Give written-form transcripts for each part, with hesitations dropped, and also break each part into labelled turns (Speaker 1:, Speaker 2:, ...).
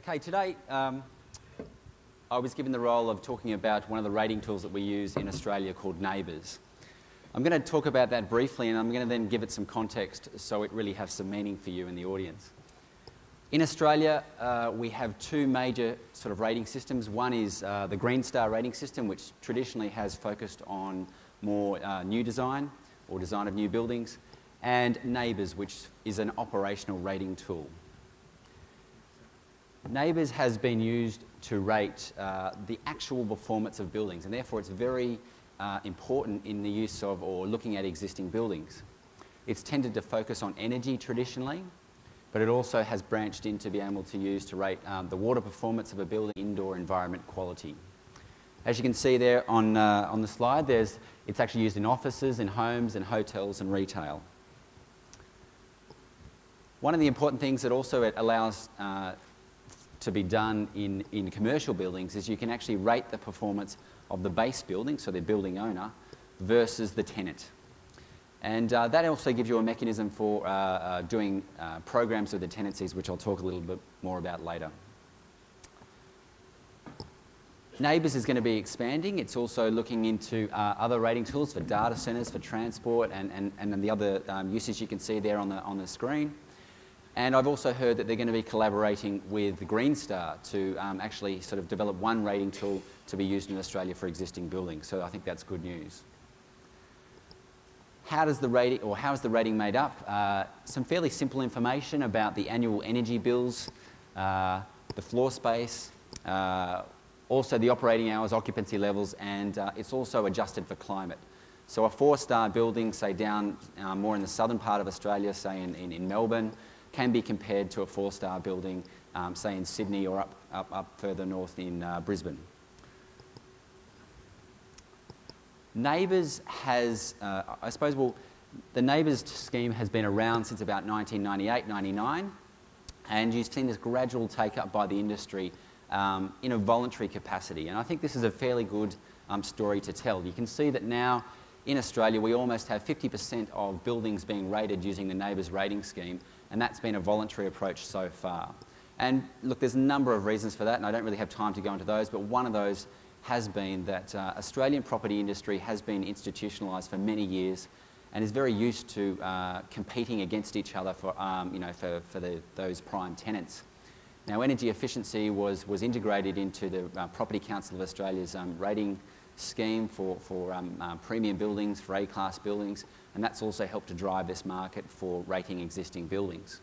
Speaker 1: Okay, today I was given the role of talking about one of the rating tools that we use in Australia called Neighbours. I'm going to talk about that briefly, and I'm going to then give it some context so it really has some meaning for you in the audience. In Australia, we have two major sort of rating systems. One is the Green Star rating system, which traditionally has focused on more new design or design of new buildings, and Neighbours, which is an operational rating tool. Neighbours has been used to rate the actual performance of buildings, and therefore it's very important in the use of or looking at existing buildings. It's tended to focus on energy traditionally, but it also has branched into being able to use to rate the water performance of a building, indoor environment quality. As you can see there on the slide, it's actually used in offices, in homes, in hotels and retail. One of the important things that also it allows to be done in commercial buildings is you can actually rate the performance of the base building, so the building owner, versus the tenant. And that also gives you a mechanism for doing programs with the tenancies, which I'll talk a little bit more about later. Neighbours is going to be expanding. It's also looking into other rating tools for data centres, for transport, and then the other uses you can see there on the screen. And I've also heard that they're going to be collaborating with Green Star to actually sort of develop one rating tool to be used in Australia for existing buildings. So I think that's good news. How is the rating made up? Some fairly simple information about the annual energy bills, the floor space, also the operating hours, occupancy levels, and it's also adjusted for climate. So a 4-star building, say down more in the southern part of Australia, say in Melbourne, can be compared to a 4-star building, say in Sydney or up further north in Brisbane. Neighbours has, the Neighbours scheme has been around since about 1998-99, and you've seen this gradual take-up by the industry in a voluntary capacity. And I think this is a fairly good story to tell. You can see that now in Australia we almost have 50% of buildings being rated using the Neighbours rating scheme, and that's been a voluntary approach so far. And look, there's a number of reasons for that, and I don't really have time to go into those, but one of those has been that Australian property industry has been institutionalised for many years and is very used to competing against each other for, those prime tenants. Now, energy efficiency was integrated into the Property Council of Australia's rating scheme for premium buildings, for A-class buildings, and that's also helped to drive this market for rating existing buildings.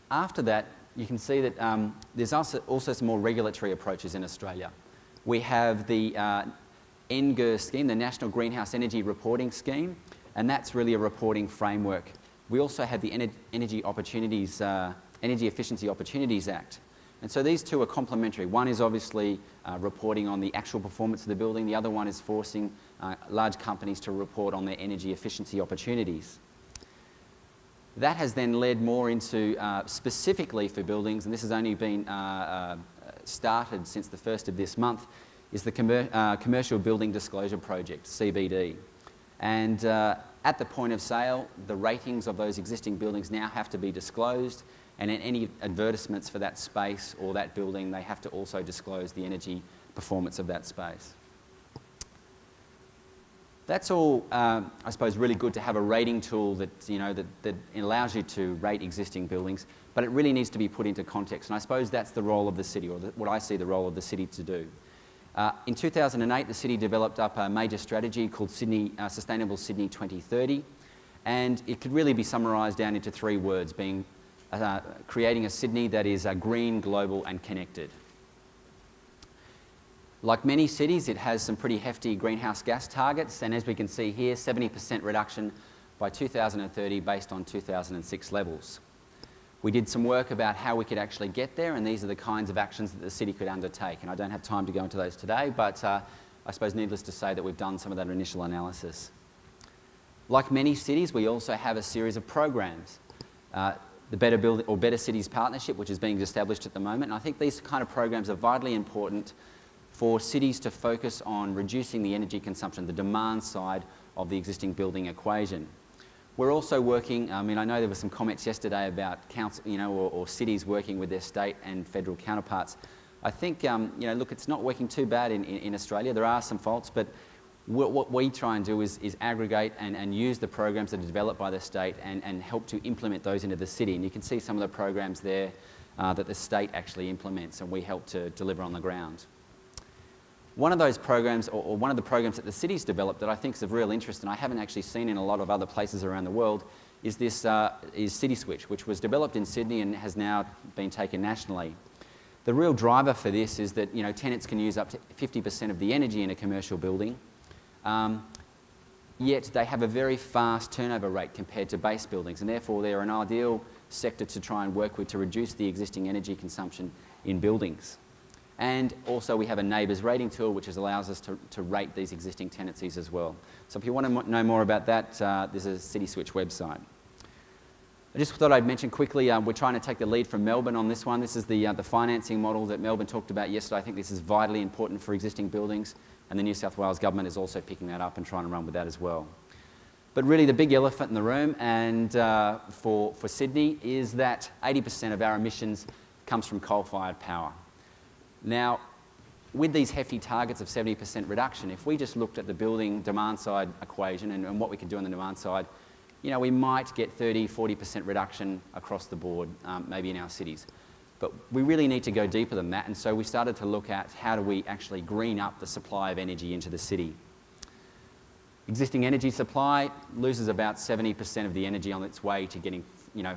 Speaker 1: After that, you can see that there's also some more regulatory approaches in Australia. We have the NGER scheme, the National Greenhouse Energy Reporting Scheme, and that's really a reporting framework. We also have the Energy Efficiency Opportunities Act. And so these two are complementary. One is obviously reporting on the actual performance of the building. The other one is forcing large companies to report on their energy efficiency opportunities. That has then led more into, specifically for buildings, and this has only been started since the 1st of this month, is the Commercial Building Disclosure Project, CBD. And at the point of sale, the ratings of those existing buildings now have to be disclosed, and in any advertisements for that space or that building, they have to also disclose the energy performance of that space. That's all, I suppose, really good to have a rating tool that allows you to rate existing buildings, but it really needs to be put into context, and I suppose that's the role of the city, or what I see the role of the city to do. In 2008, the city developed up a major strategy called Sustainable Sydney 2030, and it could really be summarised down into 3 words, being creating a Sydney that is green, global and connected. Like many cities, it has some pretty hefty greenhouse gas targets, and as we can see here, 70% reduction by 2030 based on 2006 levels. We did some work about how we could actually get there, and these are the kinds of actions that the city could undertake, and I don't have time to go into those today, but I suppose needless to say that we've done some of that initial analysis. Like many cities, we also have a series of programs. The Better Cities Partnership, which is being established at the moment, and I think these kind of programs are vitally important for cities to focus on reducing the energy consumption, the demand side of the existing building equation. We're also working, I mean, I know there were some comments yesterday about council, or cities working with their state and federal counterparts. I think, look, it's not working too bad in Australia. There are some faults, but what we try and do is aggregate and use the programs that are developed by the state and help to implement those into the city. And you can see some of the programs there that the state actually implements, and we help to deliver on the ground. One of those programs, or one of the programs that the city's developed that I think is of real interest, and I haven't actually seen in a lot of other places around the world, is this is City Switch, which was developed in Sydney and has now been taken nationally. The real driver for this is that tenants can use up to 50% of the energy in a commercial building, yet they have a very fast turnover rate compared to base buildings, and therefore they're an ideal sector to try and work with to reduce the existing energy consumption in buildings. And also we have a neighbours rating tool which allows us to rate these existing tenancies as well. So if you want to know more about that, there's a City Switch website. I just thought I'd mention quickly, we're trying to take the lead from Melbourne on this one. This is the financing model that Melbourne talked about yesterday. I think this is vitally important for existing buildings, and the New South Wales government is also picking that up and trying to run with that as well. But really the big elephant in the room, and for Sydney, is that 80% of our emissions comes from coal-fired power. Now, with these hefty targets of 70% reduction, if we just looked at the building demand side equation and what we could do on the demand side, we might get 30, 40% reduction across the board, maybe in our cities. But we really need to go deeper than that, and so we started to look at how do we actually green up the supply of energy into the city. Existing energy supply loses about 70% of the energy on its way to getting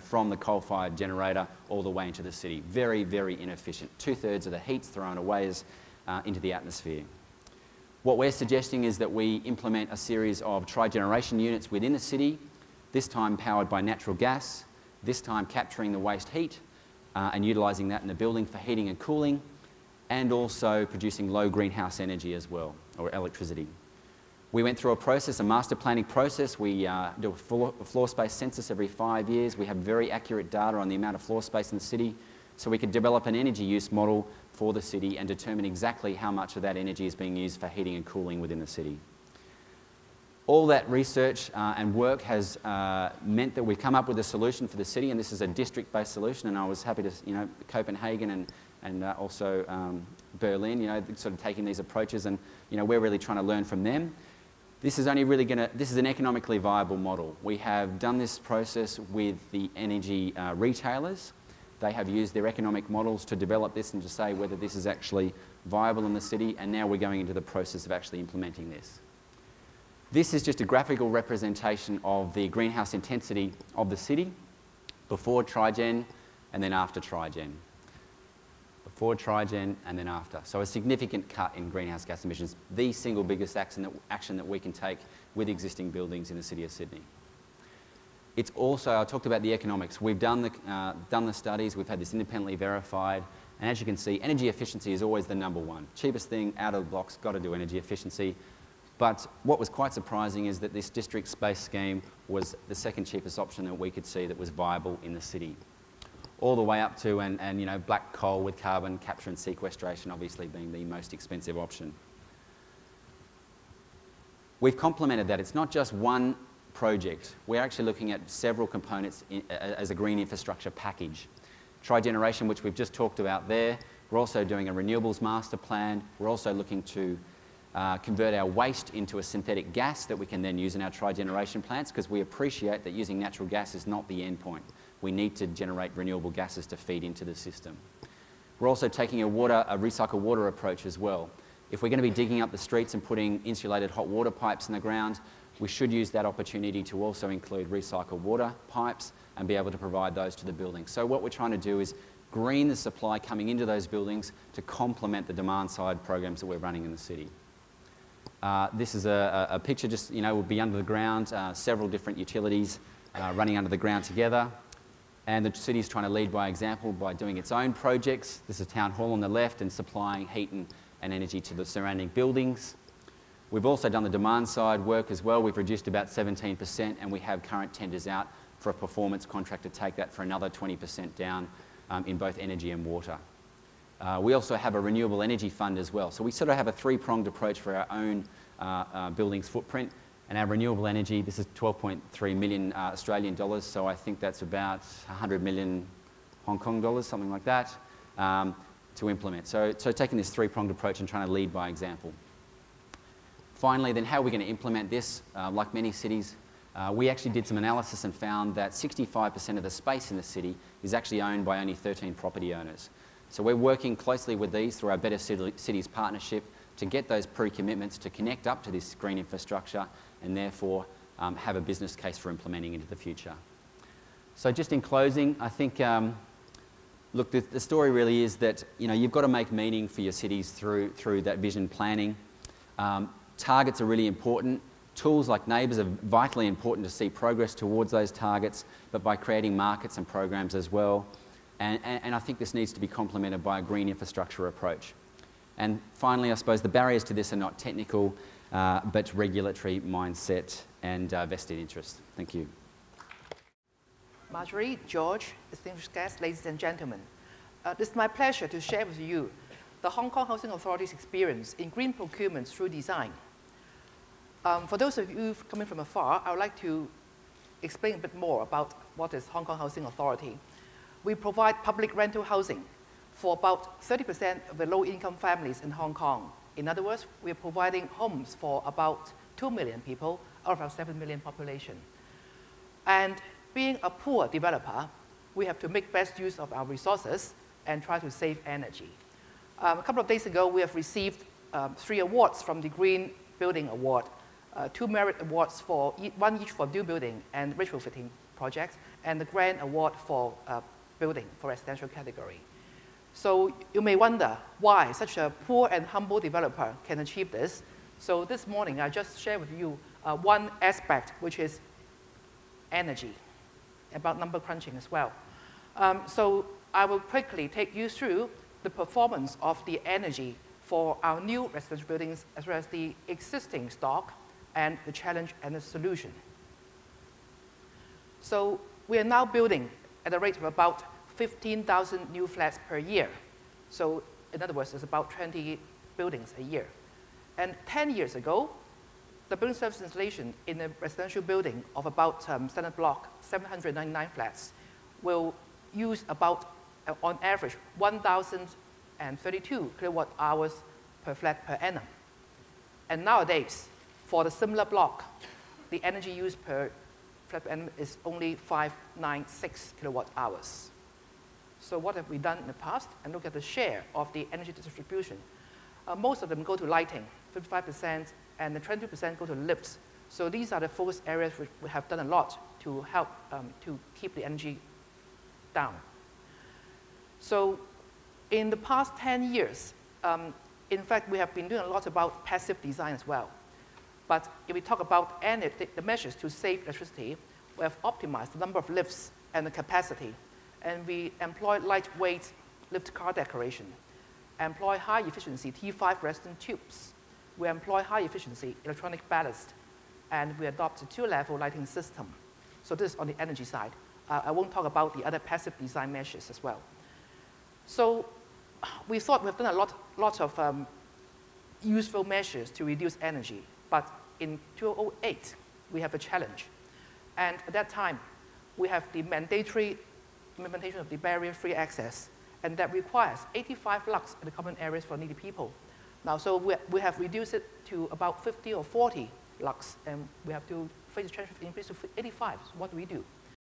Speaker 1: from the coal-fired generator all the way into the city. Very, very inefficient. 2/3 of the heat's thrown away into the atmosphere. What we're suggesting is that we implement a series of tri-generation units within the city, this time powered by natural gas, this time capturing the waste heat and utilising that in the building for heating and cooling, and also producing low greenhouse energy as well, or electricity. We went through a process, a master planning process. We do a floor space census every 5 years. We have very accurate data on the amount of floor space in the city, so we could develop an energy use model for the city and determine exactly how much of that energy is being used for heating and cooling within the city. All that research and work has meant that we've come up with a solution for the city, and this is a district-based solution, and I was happy to, Copenhagen and also Berlin, sort of taking these approaches, and we're really trying to learn from them. This is this is an economically viable model. We have done this process with the energy retailers. They have used their economic models to develop this and to say whether this is actually viable in the city, and now we're going into the process of actually implementing this. This is just a graphical representation of the greenhouse intensity of the city before Trigen and then after Trigen. Before Trigen and then after. So a significant cut in greenhouse gas emissions, the single biggest action that we can take with existing buildings in the City of Sydney. It's also, I talked about the economics. We've done the studies, we've had this independently verified, and as you can see, energy efficiency is always the number one. Cheapest thing out of the blocks, got to do energy efficiency. But what was quite surprising is that this district space scheme was the second cheapest option that we could see that was viable in the city. All the way up to, and black coal with carbon capture and sequestration obviously being the most expensive option. We've complemented that. It's not just one project. We're actually looking at several components as a green infrastructure package. Tri-generation, which we've just talked about there. We're also doing a renewables master plan. We're also looking to convert our waste into a synthetic gas that we can then use in our tri-generation plants, because we appreciate that using natural gas is not the end point. We need to generate renewable gases to feed into the system. We're also taking a recycled water approach as well. If we're going to be digging up the streets and putting insulated hot water pipes in the ground, we should use that opportunity to also include recycled water pipes and be able to provide those to the buildings. So what we're trying to do is green the supply coming into those buildings to complement the demand side programs that we're running in the city. This is a picture just, will be under the ground, several different utilities running under the ground together. And the city's trying to lead by example by doing its own projects. This is Town Hall on the left and supplying heat and energy to the surrounding buildings. We've also done the demand side work as well. We've reduced about 17%, and we have current tenders out for a performance contract to take that for another 20% down in both energy and water. We also have a renewable energy fund as well. So we sort of have a three-pronged approach for our own buildings footprint, And our renewable energy, this is 12.3 million Australian dollars, so I think that's about 100 million Hong Kong dollars, something like that, to implement. So taking this three-pronged approach and trying to lead by example. Finally, then how are we going to implement this? Like many cities, we actually did some analysis and found that 65% of the space in the city is actually owned by only 13 property owners. So we're working closely with these through our Better Cities partnership to get those pre-commitments to connect up to this green infrastructure and therefore have a business case for implementing into the future. So just in closing, I think, look, the story really is that you've got to make meaning for your cities through that vision planning. Targets are really important. Tools like Neighbours are vitally important to see progress towards those targets, but by creating markets and programs as well. And I think this needs to be complemented by a green infrastructure approach. And finally, I suppose the barriers to this are not technical, but regulatory mindset and vested interest. Thank you.
Speaker 2: Marjorie, George, distinguished guests, ladies and gentlemen. It is my pleasure to share with you the Hong Kong Housing Authority's experience in green procurement through design. For those of you coming from afar, I would like to explain a bit more about what is Hong Kong Housing Authority. We provide public rental housing for about 30% of the low-income families in Hong Kong. In other words, we are providing homes for about 2 million people out of our 7 million population. And being a poor developer, we have to make best use of our resources and try to save energy. A couple of days ago, we have received 3 awards from the Green Building Award, 2 merit awards, one each for new building and retrofitting projects, and the Grand Award for building for residential category. So you may wonder why such a poor and humble developer can achieve this. So this morning, I just share with you one aspect, which is energy, about number crunching as well. So I will quickly take you through the performance of the energy for our new residential buildings, as well as the existing stock, and the challenge and the solution. So we are now building at a rate of about 15,000 new flats per year. So in other words, it's about 20 buildings a year. And 10 years ago, the building service installation in a residential building of about standard block, 799 flats, will use about, on average, 1,032 kilowatt hours per flat per annum. And nowadays, for the similar block, the energy used per flat per annum is only 596 kilowatt hours. So what have we done in the past? And look at the share of the energy distribution. Most of them go to lighting, 55%, and the 20% go to lifts. So these are the focus areas which we have done a lot to help to keep the energy down. So in the past 10 years, in fact, we have been doing a lot about passive design as well. But if we talk about the measures to save electricity, we have optimized the number of lifts and the capacity. And we employ lightweight lift car decoration, employ high-efficiency T5 resin tubes. We employ high-efficiency electronic ballast, and we adopt a 2-level lighting system. So this is on the energy side. I won't talk about the other passive design measures as well. So we thought we've done a lot of useful measures to reduce energy. But in 2008, we have a challenge. And at that time, we have the mandatory implementation of the barrier-free access, and that requires 85 lux in the common areas for needy people. Now, so we have reduced it to about 50 or 40 lux, and we have to face the challenge of increase to 85. So what do we do?